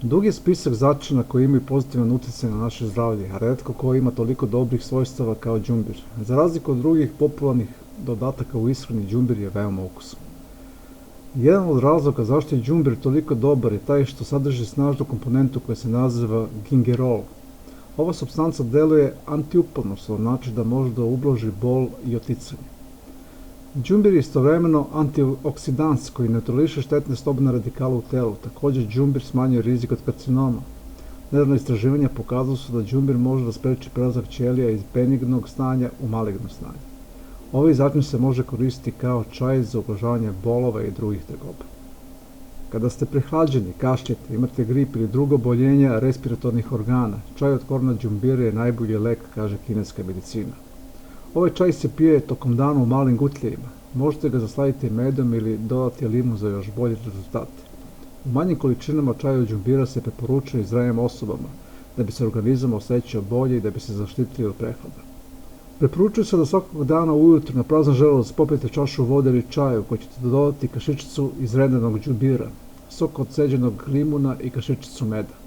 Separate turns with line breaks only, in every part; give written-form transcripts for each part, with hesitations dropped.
Dug je spisak začina koji imaju pozitivan utjecaj na naše zdravlje, a retko ko ima toliko dobrih svojstava kao đumbir. Za razliku od drugih popularnih dodataka u ishrani, đumbir je veoma ukusan. Jedan od razloga zašto je đumbir toliko dobar je taj što sadrži snažnu komponentu koja se naziva gingerol. Ova supstanca deluje antiupalno, što znači da može da ublaži bol i oticanje. Đumbir je istovremeno antioksidans koji neutrališe štetne slobodne radikale u telu. Također đumbir smanjuje rizik od karcinoma. Nedavna istraživanja pokazala su da đumbir može da spreči prelazak ćelija iz benignog stanja u maligno stanje. Ovaj začin se može koristiti kao čaj za ublažavanje bolova i drugih tegoba. Kada ste prehlađeni, kašljete, imate grip ili drugo oboljenja respiratornih organa, čaj od korena đumbira je najbolji lek, kaže kineska medicina. Ovaj čaj se pije tokom dana u malim gutljajima. Možete ga zasladiti medom ili dodati limun za još bolje rezultate. U manjim količinama čaja od đumbira se preporučuje i zdravim osobama, da bi se organizam osjećao bolje i da bi se zaštitili od prehlada. Preporučuje se da svakog dana ujutro na prazan želudac popijete čašu vode ili čaja u kojoj ćete dodati kašičicu izredanog đumbira, sok od ceđenog limuna i kašičicu meda.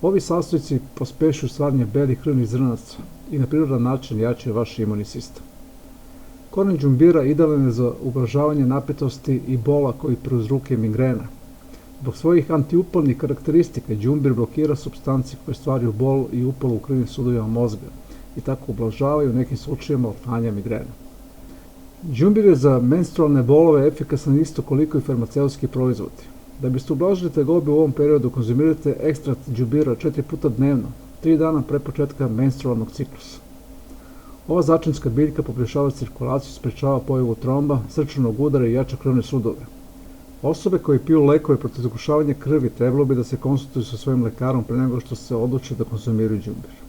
Ovi sastojci pospešuju stvaranje belih krvnih zrnaca i na prirodan način jačaju vaš imunni sistem. Koren đumbira idealan je za ublažavanje napetosti i bola koji prouzrokuje migrena. Zbog svojih antiupalnih karakteristika đumbir blokira supstance koje stvaraju bol i upalu u krvnim sudovima mozga i tako ublažavaju u nekim slučajevima otklanjanja migrena. Đumbir je za menstrualne bolove efikasan isto koliko i farmaceutski proizvodi. Da biste ublažili tegobe u ovom periodu, konzumirajte ekstrakt đumbira 4 puta dnevno, 3 dana pre početka menstrualnog ciklusa. Ova začinska biljka poboljšava cirkulaciju, sprečava pojavu tromba, srčanog udara i jača krvne sudove. Osobe koje piju lekove protiv zgušavanja krvi trebalo bi da se konsultuju sa svojim lekarom pre nego što se odluče da konzumiraju đumbir.